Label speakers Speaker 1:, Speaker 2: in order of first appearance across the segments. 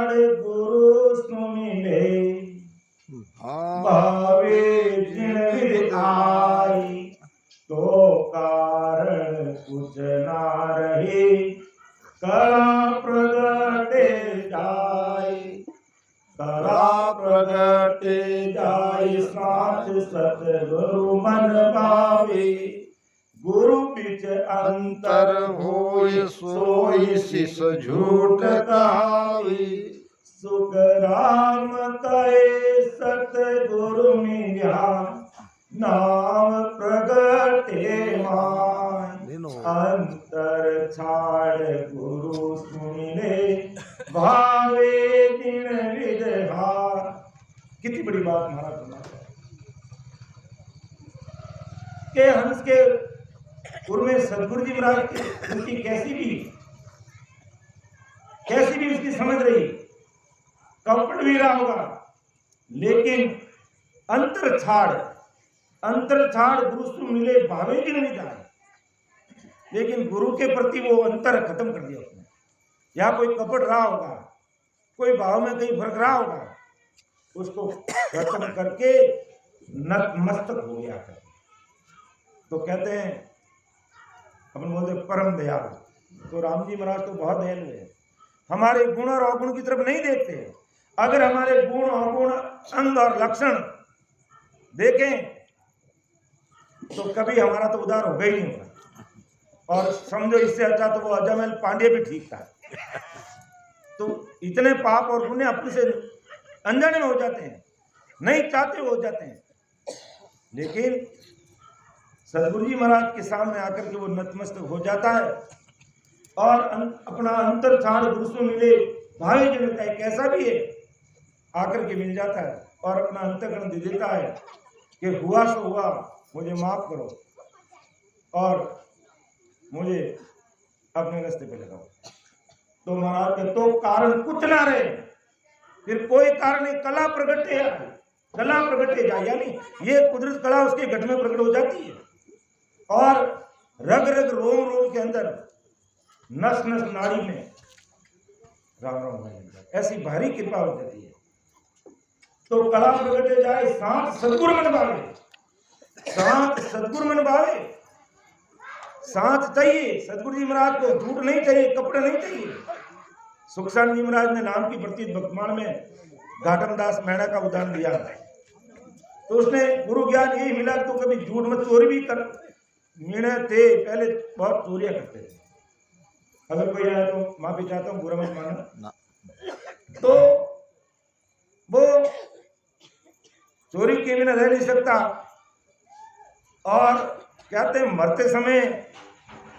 Speaker 1: छाड़ गुरु सुमिले भावे जिन with I तो कारण कुछ ना रहे कला प्रगटे जाय कला प्रगटे जाय साथ सतगुरु मन भावे गुरु बिच अंतर होय सोई शिष झूठ कहावे सुख राम कहे सतगुरु मिल्या नाम प्रगटे मान अंतर छाड़ गुरु सुमिले भावे दिन विदहार। कितनी बड़ी बात महाराज के हंस के पूर्व में सदगुरु जी महाराज की उनकी कैसी भी उसकी समझ रही, कपट भी रहा होगा, लेकिन अंतर छाड़ गुरु से मिले भावे की नहीं जाए, लेकिन गुरु के प्रति वो अंतर खत्म कर दिया उसने। या कोई कपट रहा होगा, कोई भाव में कहीं फर्क रहा होगा, उसको खत्म करके नतमस्तक हो गया। तो कहते हैं अपन बोलते परम दयालु। तो राम जी महाराज तो बहुत दयालु है, हमारे गुण और अवगुण की तरफ नहीं देखते। अगर हमारे गुण अवगुण अंग और लक्षण देखें तो कभी हमारा तो उद्धार होगा ही नहीं होगा। और समझो इससे अच्छा तो वो अजमल पांडे भी ठीक था। तो इतने पाप और पुण्य अपने से अनजाने में हो जाते हैं, नहीं चाहते हो जाते हैं, लेकिन सदगुरु जी महाराज के सामने आकर के वो नतमस्तक हो जाता है और अपना अंतर छाड़ गुरु से मिले भावे जन का कैसा भी है आकर के मिल जाता है और अपना अंतःकरण दे देता है कि हुआ सो हुआ, मुझे माफ करो और मुझे अपने रास्ते पे लगाओ। तो महाराज के तो कारण कुछ ना रहे, फिर कोई कारण नहीं, कला प्रगटे जाए, यानी ये कुदरत कला उसके घट में प्रकट हो जाती है और रग रग रोम रोम के अंदर नस नस नाड़ी में राम राम ऐसी भारी कृपा हो जाती है। तो कला प्रगटे जाए साथ सदगुरु मन भावे, साथ सदगुरु मन भावे, साथ चाहिए सदगुरु जी महाराज को, झूठ नहीं चाहिए, कपड़े नहीं चाहिए। सुखसान जी महाराज ने नाम की प्रतीत वर्तमान में घाटम दास मैणा का उदाहरण दिया, तो उसने गुरु ज्ञान यही मिला तो कभी झूठ मत, चोरी भी कर निर्णय थे, पहले बहुत चोरियां करते थे। अगर कोई आया तो माफी चाहता हूँ, बुरा मत मानना। तो वो चोरी के बिना रह नहीं सकता और कहते हैं मरते समय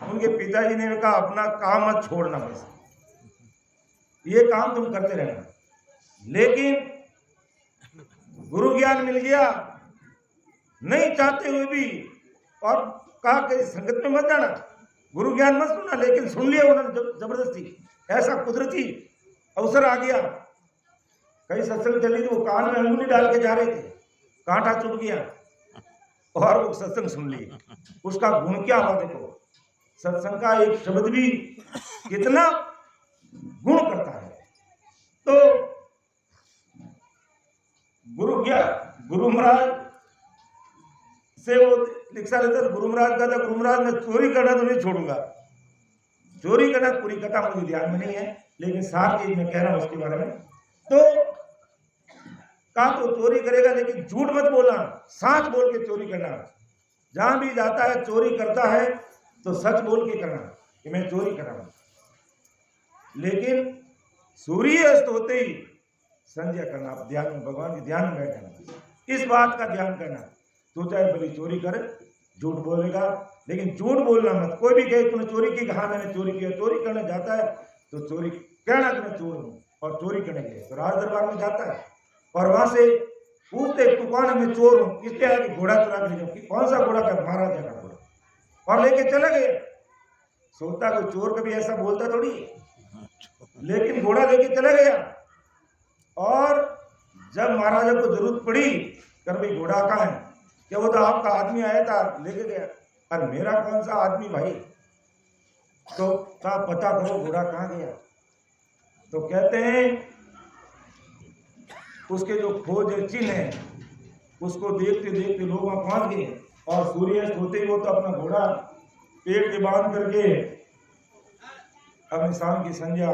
Speaker 1: उनके पिताजी ने कहा अपना काम मत छोड़ना, बस ये काम तुम करते रहना। लेकिन गुरु ज्ञान मिल गया नहीं चाहते हुए भी, और कहा कि संगत में मत जाना, गुरु ज्ञान मत सुनना, लेकिन सुन लिया उन्होंने जबरदस्ती। ऐसा कुदरती अवसर आ गया, कहीं सत्संग चली तो वो कान में अंगुली डाल के जा रहे थे, कांटा चुभ गया और वो सत्संग सुन लिए। उसका गुण क्या हुआ देखो, सत्संग का एक शब्द भी कितना गुण करता है। तो गुरु महाराज से वो लिखा रहता है, गुरु महाराज कहता, गुरु महाराज मैं चोरी करना तो नहीं छोड़ूंगा। चोरी करना पूरी कथा मुझे ध्यान में नहीं है, लेकिन साफ चीज मैं कह रहा हूं उसके बारे में। तो कहा तो चोरी करेगा लेकिन झूठ मत बोलना, सच बोल के चोरी करना। जहां भी जाता है चोरी करता है तो सच बोल के करना कि मैं चोरी कर रहा हूं। लेकिन सूर्य अस्त होते ही संध्या करना, ध्यान में, भगवान के ध्यान में बैठना, इस बात का ध्यान करना। तो चाहे बड़ी चोरी करे, झूठ बोलेगा लेकिन झूठ बोलना मत। कोई भी कहे तूने चोरी की, कहा मैंने चोरी किया, चोरी करने जाता है तो चोरी कहना कि मैं चोर हूं, और चोरी करने गए तो राज दरबार में जाता है और वहां से पूछते तू कौन है, मैं चोर हूं, इसलिए आया कि घोड़ा चुरा के ले जाओ। कौन सा घोड़ा का, महाराजा का घोड़ा, और लेके चले गए। सोचता कोई चोर कभी ऐसा बोलता थोड़ी, लेकिन घोड़ा लेके चला गया। और जब महाराजा को जरूरत पड़ी कर भाई घोड़ा कहाँ है, क्या वो तो आपका आदमी आया था लेके गया। अरे मेरा कौन सा आदमी भाई, तो कहा पता करो घोड़ा कहाँ गया। तो कहते हैं उसके जो खोज चिन्ह है उसको देखते देखते लोग वहां पहुंच गए और सूर्यास्त होते ही वो तो अपना घोड़ा पेड़ के बांध करके अपनी शाम की संध्या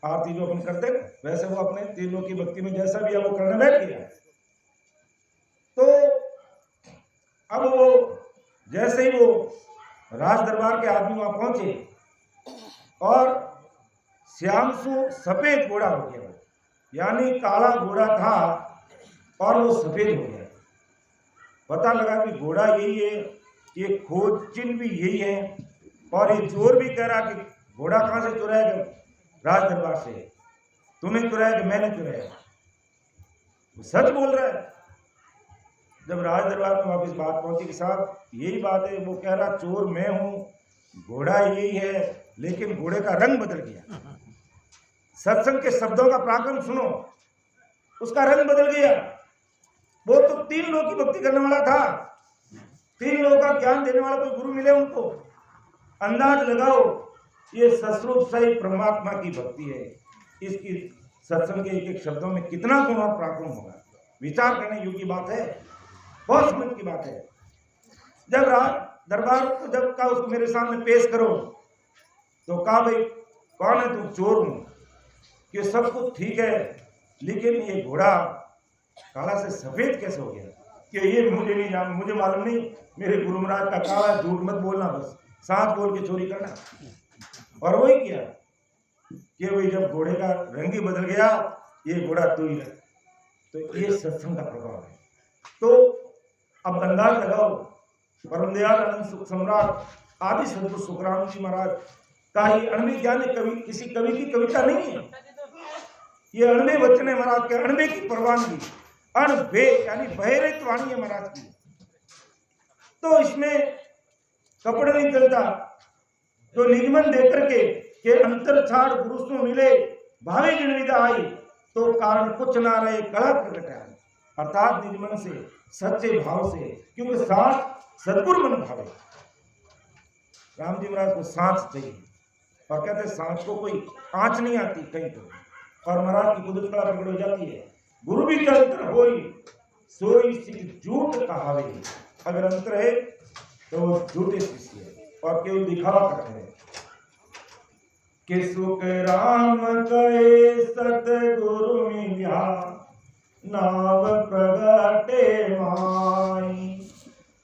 Speaker 1: आरती जो अपन करते हैं वैसे वो अपने तीनों की भक्ति में जैसा भी है वो करने बैठ गया। तो अब वो जैसे ही वो राज दरबार के आदमी वहां पहुंचे और श्यामसु सफेद घोड़ा हो गया, यानी काला घोड़ा था और वो सफेद हो गया। पता लगा कि घोड़ा यही है, ये खोज चिन्ह भी यही है और ये चोर भी कह रहा कि घोड़ा कहां से चुराया? राज दरबार से। तूने चुराया कि मैंने चुराया? वो सच बोल रहा है। जब राज दरबार में वापस बात पहुंची कि साहब यही बात है, वो कह रहा चोर मैं हूं, घोड़ा यही है, लेकिन घोड़े का रंग बदल गया। सत्संग के शब्दों का पराक्रम सुनो, उसका रंग बदल गया। वो तो 3 लोगों की भक्ति करने वाला था, 3 लोगों का ज्ञान देने वाला कोई गुरु मिले उनको। अंदाज लगाओ ये सस्वरूप सही परमात्मा की भक्ति है, इसकी सत्संग के एक एक शब्दों में कितना गुण और पराक्रम होगा। विचार करने योग्य बात है, बहुत समझ की बात है। जब दरबार को जब कहा उसको मेरे सामने पेश करो तो कहा भाई कौन है तुम? चोर हूं। कि सब कुछ ठीक है लेकिन ये घोड़ा काला से सफेद कैसे हो गया? कि ये मुझे नहीं जान, मुझे मालूम नहीं, मेरे गुरु महाराज का काला, झूठ मत बोलना, बस साथ बोल के चोरी करना। और वही किया कि वही जब घोड़े का रंग ही बदल गया, ये घोड़ा तू ही है। तो ये सत्संग का प्रभाव है। तो अब अंदाज लगाओ, परम दयाल आनंद सुख सम्राट आदि सदगुरु सुखराम जी महाराज का ही अणवे ज्ञान कवि, किसी कवि की कविता नहीं है, ये अणवे वचन है महाराज के, अणवे की परवानगी, अणवे यानी बहिरित वाणी है महाराज की। तो इसमें कपड़े नहीं चलता, तो निगमन देकर के अंतर छाड़ गुरु से मिले भावे जनविदा आई, तो कारण कुछ ना रहे कला प्रकट है। अर्थात निगमन से, सच्चे भाव से, क्योंकि साथ सदगुरु मन भावे। राम जी महाराज को सांच चाहिए और कहते हैं सांच को कोई आंच नहीं आती कहीं तो, और महाराज की कुदरत कला प्रकट हो जाती है। गुरु भी अंतर होई सोई सिख झूठ कहावे। अगर अंतर है तो वो झूठे शिष्य है और केवल दिखावा करते हैं। कि सुख राम कहे सतगुरु मिल्या नाव प्रगटे माई,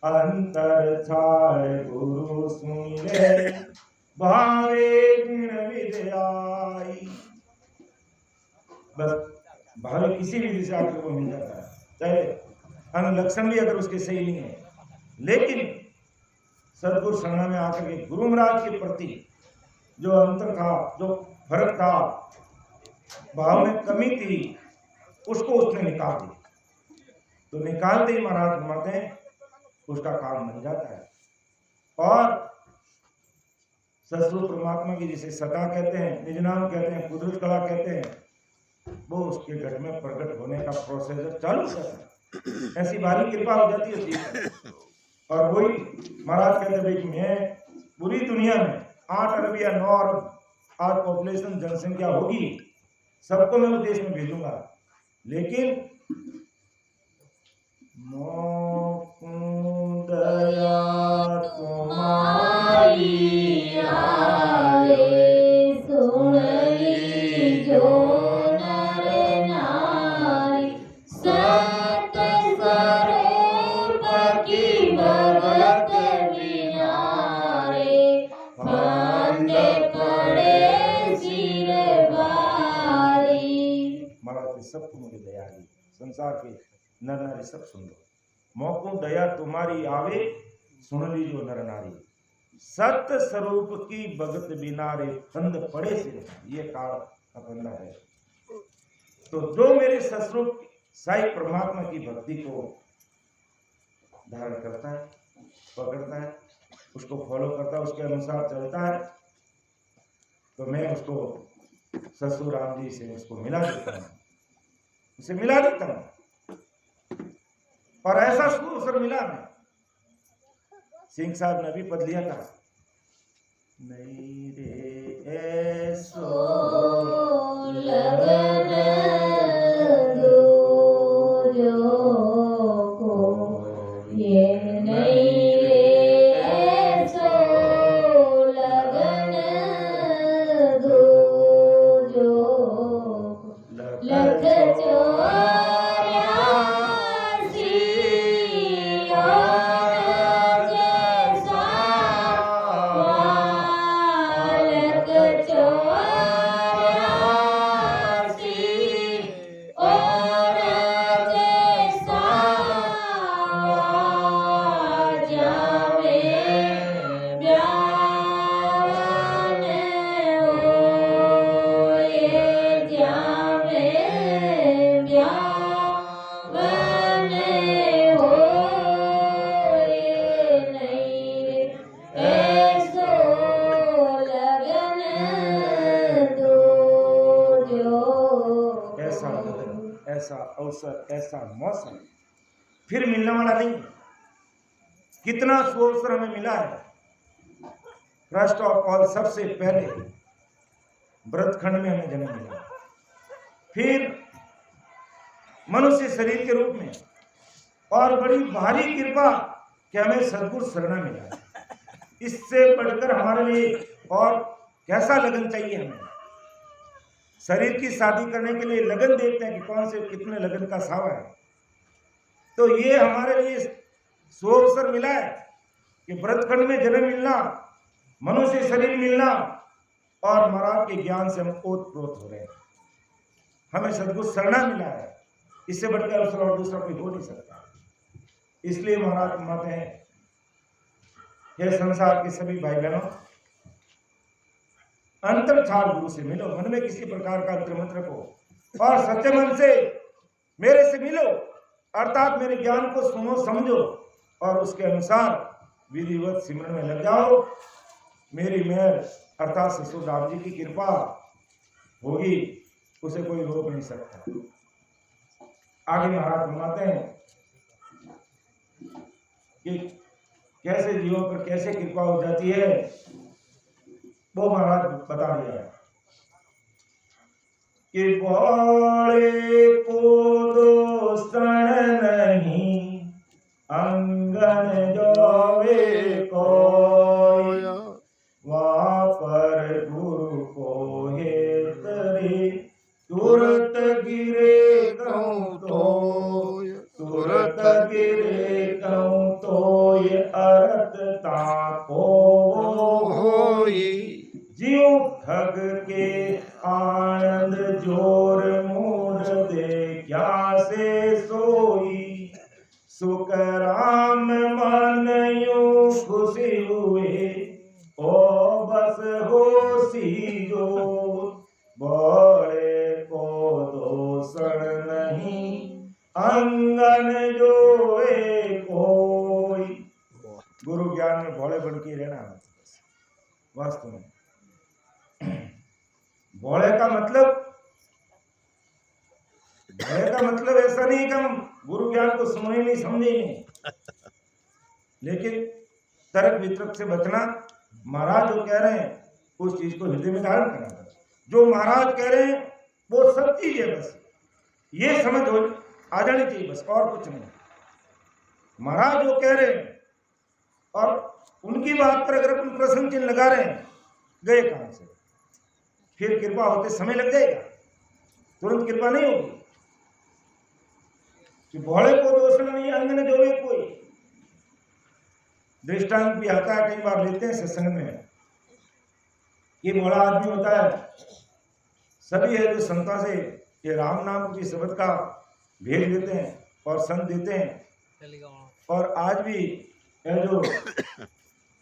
Speaker 1: अंतर छाड़ गुरु सुनिले भावे गुण विद्याई। बस भावे किसी भी विषय आपको मिल जाता है, चाहे अनुलक्षण भी अगर उसके सही नहीं है, लेकिन सदगुरु शरण में आकर के गुरु महाराज के प्रति जो अंतर था, जो फर्क था, भाव में कमी थी, उसको उसने निकाल दिया। तो निकालते ही महाराज घुमाते हैं, उसका काम बन जाता है। और सदगुरु परमात्मा की जिसे सदा कहते हैं, निज नाम कहते हैं, कुदरत कला कहते हैं, वो उसके घट में प्रकट होने का प्रोसेस चालू करता है। ऐसी भारी कृपा हो जाती है। और वही महाराज कहते भाई मैं पूरी दुनिया में 8 अरब या 9 अरब आज पॉपुलेशन जनसंख्या होगी, सबको मैं उस देश में भेजूंगा, लेकिन दया तुम्हारी आए सुन लीजो नर नारी, सत स्वरूप की भगत विनारे, मांगे पड़े सिर बारी। महाराज सबको मुझे दया दी, संसार के नर नारी सब सुन लो, मौको दया तुम्हारी आवे सुन लीजो नर नारी, सत्य स्वरूप की भगत बिनारे, फंद पड़े से ये काल का फंदा है। तो जो मेरे सस्वरूप साई परमात्मा की भक्ति को धारण करता है, पकड़ता है, उसको फॉलो करता है, उसके अनुसार चलता है, तो मैं उसको ससुर राम जी से उसको मिला देता हूँ, उसे मिला देता हूँ। और ऐसा अवसर मिला मैं, सिंह साहब ने भी पद लिया था, नहीं रे ऐसो लगन दो ऐसा लगन, ऐसा अवसर, ऐसा मौसम फिर मिलने वाला नहीं। कितना सुअवसर हमें मिला है। फर्स्ट ऑफ ऑल, सबसे पहले व्रतखंड में हमें जन्म मिला, फिर मनुष्य शरीर के रूप में, और बड़ी भारी कृपा कि हमें सद्गुरु शरणा मिला। इससे बढ़कर हमारे लिए और कैसा लगन चाहिए हमें। शरीर की शादी करने के लिए लगन देखते हैं कि कौन से कितने लगन का सावा है। तो ये हमारे लिए सुअवसर मिला है कि व्रतखंड में जन्म मिलना, मनुष्य शरीर मिलना, और महाराज के ज्ञान से हम ओतप्रोत हो रहे हैं। हमें सद्गुरु शरणा मिला है, इससे बढ़कर अवसर और दूसरा कोई हो नहीं सकता। इसलिए महाराज कहते हैं, हे संसार के सभी भाई बहनों, अंतर्छाड़ गुरु से मिलो, मन में किसी प्रकार का अंतर मत रखो और सच्चे मन से मेरे से मिलो, अर्थात मेरे ज्ञान को सुनो समझो और उसके अनुसार विधिवत सिमरन में लग जाओ। मेरी मेहर अर्थात ससुर राम जी की कृपा होगी, उसे कोई रोक नहीं सकता। आगे महाराज फरमाते हैं कि कैसे जीवों पर कैसे कृपा हो जाती है, वो महाराज बता दिया है कि भोले को दोषण नहीं, अंगन जोवे को वहाँ पर गुरु को हेत रे, तुरत गिरे कहूँ तुरत गिरे कहूँ तो ये अरत ताको होई, जीव ठग के आनंद जोर मूढ़ दे क्या से सोई, सुख राम मन यूं खुशी हुए ओ बस होसी जो, बड़े को दोषण नहीं, अंगन जोए कोई। गुरु ज्ञान में भोले बन के रहना है वास्तव में। भोले का मतलब ऐसा नहीं कि हम गुरु ज्ञान को सुने नहीं समझे नहीं, लेकिन तर्क वितर्क से बचना। महाराज जो कह रहे हैं उस चीज को हृदय में धारण करना। जो महाराज कह रहे हैं वो सब चीज है, बस ये समझ हो आ जानी चाहिए, बस और कुछ नहीं। महाराज जो कह रहे हैं और उनकी बात पर अगर अपन प्रश्न चिन्ह लगा रहे हैं, गए काम से। फिर कृपा होते समय लग जाएगा, तुरंत कृपा नहीं होगी। कि भोले को दोषण नहीं, अंगन जोवे कोई। दृष्टांत भी आता है, कई बार लेते हैं सत्संग में। ये भोला आदमी होता है, सभी है जो संतों से ये राम नाम की शब्द का भेज देते हैं और संत देते हैं। और आज भी ये जो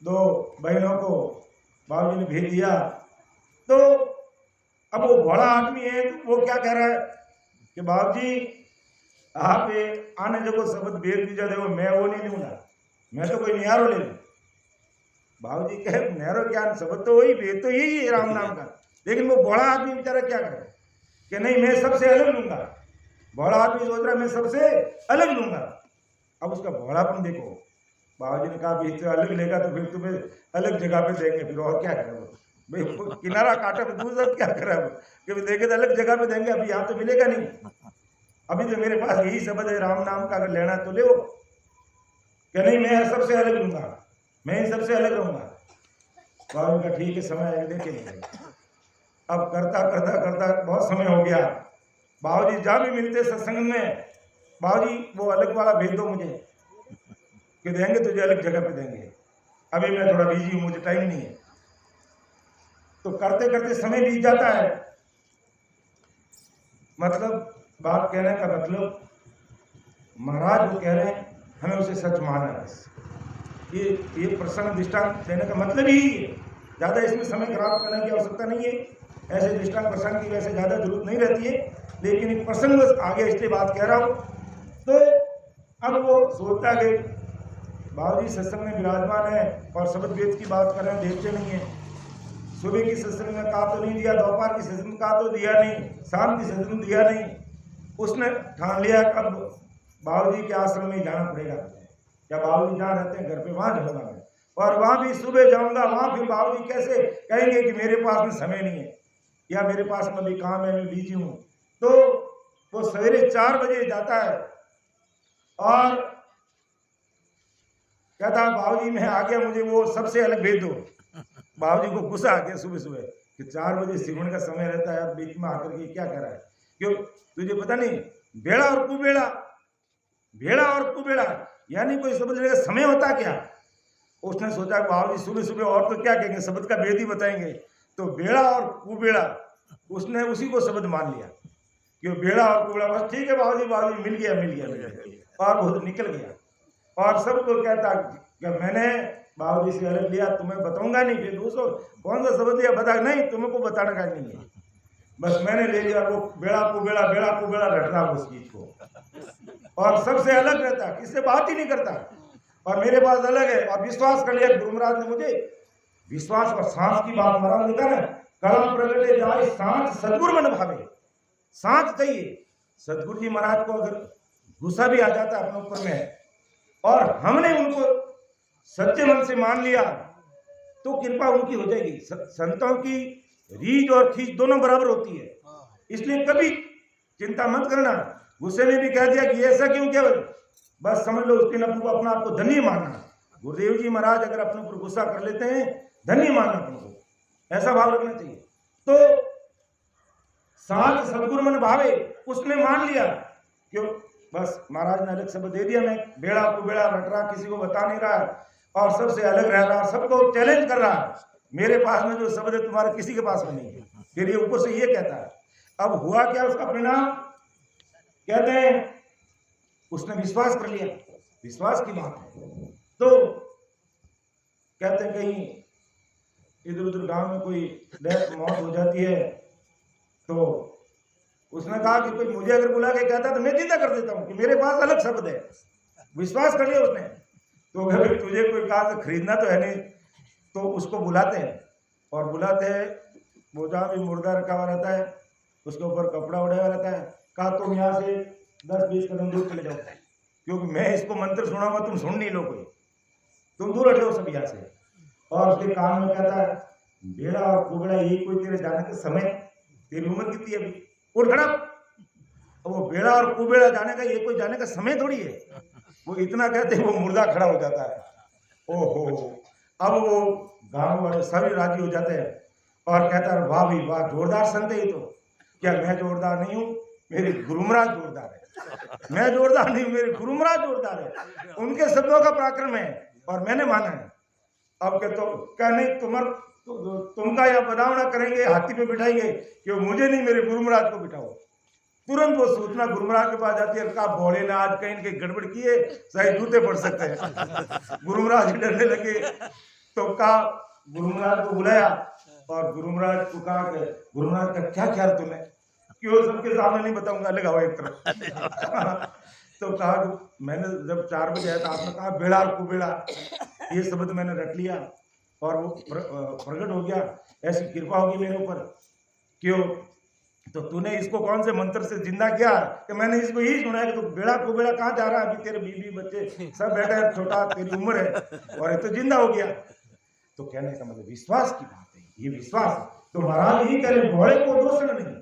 Speaker 1: दो बहनों को बाबू जी ने भेज दिया, तो अब वो भोला आदमी है, तो वो क्या कह रहा है कि बाबू जी आप आने जगह शब्द भेज दीजिए, देखो मैं वो नहीं लूंगा, मैं तो कोई निहारो ले लूँ। बाबू जी कहे निहारो ज्ञान शब्द तो वही भेज तो यही है राम नाम का, लेकिन वो भोला आदमी बेचारा क्या करे कि नहीं मैं सबसे अलग लूंगा। भोला आदमी सोच रहा मैं सबसे अलग लूंगा। अब उसका भोलापन देखो। बाबू जी ने कहा इससे अलग लेगा तो फिर तुम्हें अलग जगह पे देंगे, फिर और क्या करे वो भाई, किनारा काटा पे दूसरा क्या करे वो कि देखे तो अलग जगह पे देंगे, अभी यहाँ तो मिलेगा नहीं। अभी तो मेरे पास यही शब्द है राम नाम का, अगर लेना तो ले। क्या नहीं मैं सबसे अलग लूंगा, मैं सबसे अलग रहूंगा। बाबू का ठीक है, समय देखेंगे। अब करता करता करता बहुत समय हो गया। बाबू जी जहाँ भी मिलते सत्संग में, बाबू जी वो अलग वाला भेज दो मुझे, कि देंगे तुझे अलग जगह पे देंगे, अभी मैं थोड़ा बिजी हूँ, मुझे टाइम नहीं है। तो करते करते समय बीत जाता है। मतलब बात कहने का मतलब महाराज जो कह रहे हैं हमें उसे सच मानना है। बस ये प्रसंग दृष्टांत देने का मतलब ही है। ज़्यादा इसमें समय खराब करने की आवश्यकता नहीं है। ऐसे दृष्टांत प्रसंग की वैसे ज़्यादा जरूरत नहीं रहती है, लेकिन एक प्रसंग आगे इसलिए बात कह रहा हूँ। तो अब वो सोचता है कि बाबू जी सत्संग में विराजमान है और शब्द वेद की बात कर रहे हैं, देखते नहीं है। सुबह की सत्संग में कहा तो नहीं दिया, दोपहर की सत्संग में कहा तो दिया नहीं, शाम की सत्संग में दिया नहीं। उसने ठान लिया अब बाबूजी के आश्रम में जाना पड़ेगा। क्या बाबूजी जहाँ रहते हैं घर पे वहां जाऊंगा मैं, और वहां भी सुबह जाऊंगा। वहां फिर बाबूजी कैसे कहेंगे कि मेरे पास में समय नहीं है या मेरे पास में अभी काम है, मैं बिजी हूँ। तो वो सवेरे 4 बजे जाता है और कहता बाबूजी मैं आ गया, मुझे वो सबसे अलग भेज दो। बाबूजी को गुस्सा आ गया सुबह सुबह कि 4 बजे सिमरन का समय रहता है, बीच में आकर के क्या कह रहा है। क्यों तुझे पता नहीं बेड़ा और कुबेड़ा, भेड़ा और कुबेड़ा यानी कोई समझने का समय होता क्या। उसने सोचा बाबूजी सुबह सुबह और तो क्या कहेंगे, शब्द का भेद ही बताएंगे। तो बेड़ा और कुबेड़ा उसने उसी को शब्द मान लिया कि बेड़ा और कुबेड़ा। बस ठीक है बाबूजी, बाबूजी मिल गया और वो निकल गया। और सबको कहता कि मैंने बाबूजी से अलग लिया, तुम्हें बताऊंगा नहीं। फिर दूसरों कौन सा शब्द लिया, बता नहीं, तुमको बताने का नहीं है, बस मैंने ले लिया। वो बेड़ा कुबेड़ा रट रहा उस चीज को और सबसे अलग रहता, किससे बात ही नहीं करता और मेरे पास अलग है। और विश्वास कर लिया गुरु महाराज ने मुझे, विश्वास और सांस की बात महाराज ने कहा ना, कलम प्रगटे जाए सांस सदगुरु मन भावे। सांस चाहिए। सदगुरु जी महाराज को अगर गुस्सा भी आ जाता अपने ऊपर में और हमने उनको सच्चे मन से मान लिया तो कृपा उनकी हो जाएगी। संतों की रीझ और खींच दोनों बराबर होती है, इसलिए कभी चिंता मत करना। गुस्से ने भी कह दिया कि ऐसा क्यों किया, बस समझ लो उसके अपने को अपना आपको धन्य मानना। गुरुदेव जी महाराज अगर अपने ऊपर गुस्सा कर लेते हैं, धन्य मानना अपने को, ऐसा भाव रखना चाहिए। तो साथ सदगुरु मन भावे, उसने मान लिया क्यों, बस महाराज ने अलग शब्द दे दिया। मैं बेड़ा को बेड़ा रट रहा, किसी को बता नहीं रहा और सबसे अलग रह रहा, सबको चैलेंज कर रहा। मेरे पास में जो शब्द है तुम्हारे किसी के पास में नहीं है। फिर ये ऊपर से ये कहता है। अब हुआ क्या, उसका परिणाम कहते हैं उसने विश्वास कर लिया, विश्वास की बात है। तो कहते हैं कहीं इधर उधर गांव में कोई डेथ मौत हो जाती है तो उसने कहा कि कोई मुझे अगर बुला के कहता तो मैं जिंदा कर देता हूं कि मेरे पास अलग शब्द है। विश्वास कर लिया उसने। तो अगर तुझे कोई कहा तो खरीदना तो है नहीं, तो उसको बुलाते हैं और बुलाते हैं, वो जहाँ भी मुर्दा रखा हुआ रहता है उसके ऊपर कपड़ा उड़ा हुआ रहता है। कहा तुम यहाँ से 10-20 कदम दूर चले जाओ, क्योंकि मैं इसको मंत्र सुनाऊंगा, तुम सुन नहीं लो कोई, तुम दूर हट जाओ सब यहाँ से। और उसके कान में कहता है बेड़ा और कुबड़ा यही कोई तेरे जाने का समय, तेरी उम्र कितनी है अभी, उठ खड़ा। वो बेड़ा और कुबेड़ा जाने का ये कोई जाने का समय थोड़ी है। वो इतना कहते हैं वो मुर्दा खड़ा हो जाता है। ओहो, अब वो गांव वाले सभी राजी हो जाते हैं और कहता है वाह भाई वाह, जोरदार संत है ये तो। क्या मैं जोरदार नहीं हूँ, मेरे गुरु महाराज जोरदार है। मैं जोरदार नहीं हूँ, मेरे गुरु महाराज जोरदार है। उनके शब्दों का पराक्रम है और मैंने माना है। अब क्या तो क्या नहीं, तुमका या बदावना करेंगे, हाथी पे बिठाएंगे, क्यों मुझे नहीं, मेरे गुरु महाराज को बिठाओ। तुरंत वो सूचना गुरु महाराज के पास जाती है। कहा भोले ने आज कहीं इनके गड़बड़ किए, शायद जूते पड़ सकते हैं। गुरु महाराज डरने लगे तो कहा गुरु महाराज को बुलाया और गुरु महाराज को कहा गुरु महाराज का क्या ख्याल तुम्हें, क्यों सबके सामने नहीं बताऊंगा, लगाओ एक तरफ। तो कहा मैंने जब 4 बजे आया था आपने कहा बेड़ा और कुबेड़ा, ये शब्द मैंने रख लिया और वो प्रकट हो गया। ऐसी कृपा होगी मेरे ऊपर, क्यों तो तूने इसको कौन से मंत्र से जिंदा किया कि मैंने इसको यही सुना है कि तो बेड़ा कुबेड़ा कहाँ जा रहा है, अभी तेरे बीवी बच्चे सब बैठे हैं, छोटा तेरी उम्र है और ये तो जिंदा हो गया। तो कहने का मतलब विश्वास की बात है, ये विश्वास। तो महाराज यही कह रहे घोड़े को दोषण नहीं।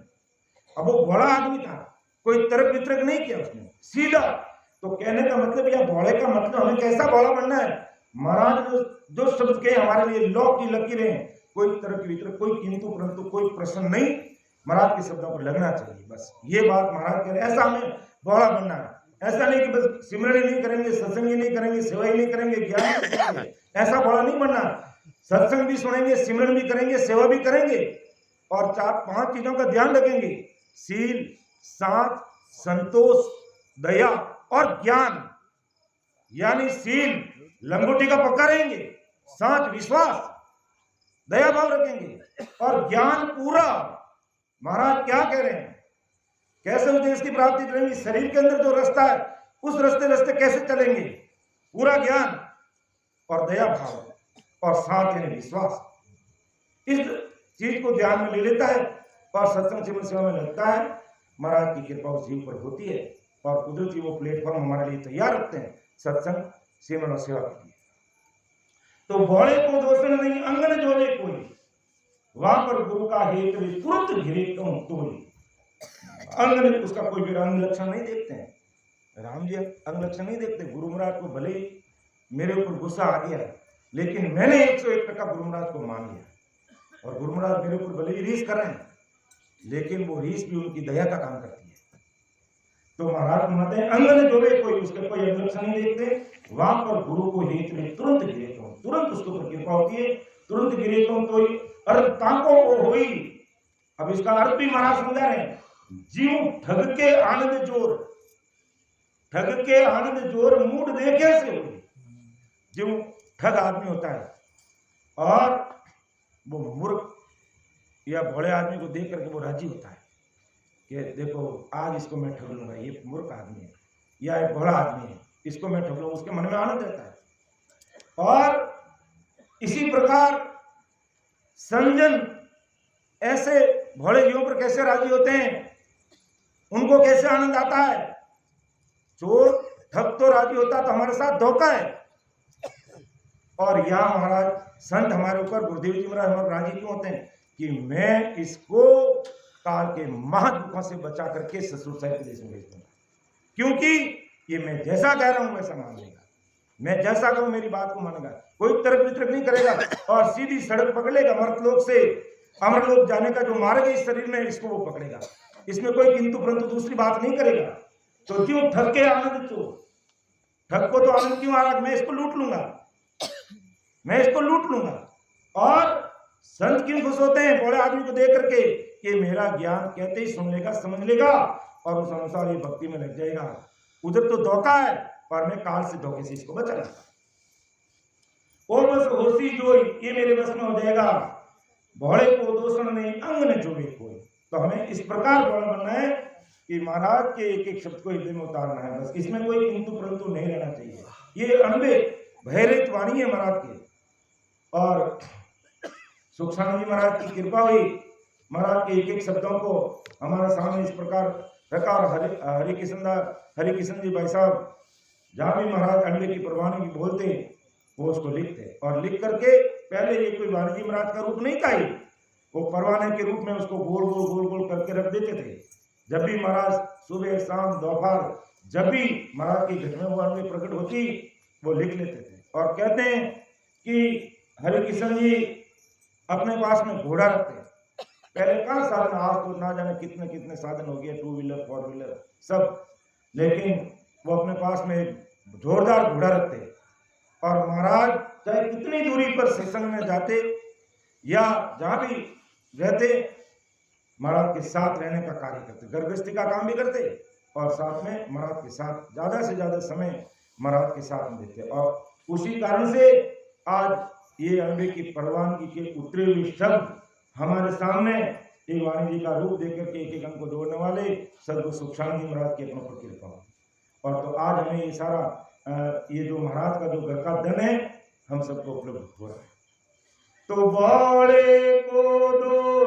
Speaker 1: अब वो घोड़ा आदमी था, कोई तर्क वितर्क नहीं किया उसने, सीधा। तो कहने का मतलब या घोड़े का मतलब हमें कैसा घोड़ा बनना है। महाराज जो शब्द के हमारे लिए लौ की लकीरें, कोई तर्क वितर्क, कोई किंतु परंतु, कोई प्रश्न नहीं, महाराज के शब्दों पर लगना चाहिए। बस ये बात महाराज कह रहे, ऐसा हमें घोड़ा बनना है। ऐसा नहीं कि बस सिमरन ही नहीं करेंगे, सत्संग ही नहीं करेंगे, सेवा ही नहीं करेंगे, ज्ञान नहीं करेंगे, ऐसा घोड़ा नहीं बनना। सत्संग भी सुनेंगे, सिमरन भी करेंगे, सेवा भी करेंगे और 4-5 चीजों का ध्यान रखेंगे, सील, साथ, संतोष, दया और ज्ञान। यानी सील लंगोटी का पक्का रहेंगे, साथ विश्वास, दया भाव रखेंगे और ज्ञान पूरा। महाराज क्या कह रहे हैं, कैसे उद्देश्य की प्राप्ति करेंगे, शरीर के अंदर जो रास्ता है उस रास्ते कैसे चलेंगे, पूरा ज्ञान और दया भाव और साथ यानी विश्वास। इस चीज को ध्यान में ले लेता है और सत्संग सिमरन सेवा में लगता है, महाराज की कृपा उस जीव पर होती है और कुदरती वो प्लेटफॉर्म हमारे लिए तैयार रखते हैं सत्संग सिमरन और सेवा के लिए। तो भोले को दोषण नहीं अंगन जोड़े कोई, वहां पर गुरु का हेत तुरंत घिरे क्यों तोड़ी। अंग में उसका कोई भी अंग लक्षण नहीं देखते हैं, राम जी अंग लक्षण नहीं देखते। गुरु महाराज को भले ही मेरे ऊपर गुस्सा आ गया है, लेकिन मैंने 101% गुरु महाराज को मान लिया और गुरु महाराज मेरे ऊपर भले ही रीस कर रहे हैं, लेकिन वो रीस भी उनकी दया का काम करती है। तो महाराज कहते हैं अंग ने जोड़े कोई, उसके कोई अंग लक्षण नहीं देखते, वहां पर गुरु को हेत में तुरंत गिरे क्यों, तुरंत उसके ऊपर कृपा होती है, तुरंत गिरे क्यों तो अर्थ ताको वो हुई। अब इसका अर्थ भी महाराज समझा रहे हैं, जीव ठग के आनंद जोर, ठग के आनंद जोर मूड देखे से हुई। जो ठग आदमी होता है और वो मूर्ख या भोले आदमी को देख करके वो राजी होता है कि देखो आज इसको मैं ठग लूंगा, ये मूर्ख आदमी है या एक भोला आदमी है, इसको मैं ठग लूंगा, उसके मन में आनंद रहता है। और इसी प्रकार संजन ऐसे भोले जीवों पर कैसे राजी होते हैं, उनको कैसे आनंद आता है। चोर ठग तो राजी होता तो हमारे साथ धोखा है, और यहाँ महाराज संत हमारे ऊपर गुरुदेव जी महाराज हमारे राजी क्यों होते हैं कि मैं इसको काल के महादुखों से बचा करके ससुर साहिब के देश में भेज दूंगा, क्योंकि ये मैं जैसा कह रहा हूं वैसा मान लेगा, मैं जैसा कहूं मेरी बात को मानेगा, कोई तर्क वितर्क नहीं करेगा और सीधी सड़क पकड़ लेगा। मर्तलोक से अमरलोक जाने का जो मार्ग है इस शरीर में, इसको वो पकड़ेगा, इसमें कोई किंतु परंतु दूसरी बात नहीं करेगा। तो क्यों ठग के आनंद, तो ठग को तो आनंद क्यों आ रहा, मैं इसको लूट लूंगा, मैं इसको लूट लूंगा। और संत क्यों खुश होते हैं बड़े आदमी को देख करके कि मेरा ज्ञान कहते ही सुन लेगा, समझ लेगा और उस अनुसार ये भक्ति में लग जाएगा। उधर तो धोखा है और मैं काल से धोखे से इसको बचा लूंगा। ओ बस होशी जो ये मेरे बस में हो जाएगा, भोले को दोषण नहीं अंग न जोड़े कोई। तो हमें इस प्रकार भोला बनना है कि महाराज के एक एक शब्द को हृदय में उतारना है, बस इसमें कोई किंतु परंतु नहीं रहना चाहिए। ये अनबे भैरित वाणी है महाराज के। और सुखसानंद जी महाराज की कृपा हुई, महाराज के एक एक शब्दों को हमारे सामने इस प्रकार रखा। और हरि किशन जी भाई साहब जहाँ भी महाराज अनबे की परवानगी बोलते वो उसको लिखते, और लिख करके पहले ये कोई वाणी जी महाराज का रूप नहीं था, वो परवाने के रूप में उसको गोल गोल गोल गोल करके रख देते थे। जब भी महाराज सुबह शाम दोपहर जब भी महाराज की घटना में प्रकट होती वो लिख लेते थे। और कहते हैं कि हरि किशन जी अपने पास में घोड़ा रखते हैं। पहले कहाँ साधन, आज तो ना जाने कितने कितने साधन हो गए, 2 व्हीलर 4 व्हीलर सब, लेकिन वो अपने पास में जोरदार घोड़ा रखते। और महाराज चाहे कितनी दूरी पर सत्संग में जाते या जहाँ भी रहते, महाराज के साथ रहने का कार्य करते, गर्भस्थी का काम भी करते और साथ में महाराज के साथ ज्यादा से ज्यादा समय महाराज के साथ में देते। और उसी कारण से आज ये अनबे की परवानगी के उतरे हुए शब्द हमारे सामने एक वाणी जी का रूप देकर के एक एक अंग को जोड़ने वाले सदगुरु सुखसानंद जी महाराज के अपनों पर कृपा। और तो आज हमें ये सारा ये जो महाराज का जो घर का धन है हम सबको उपलब्ध हो रहा है। तो बड़े को दो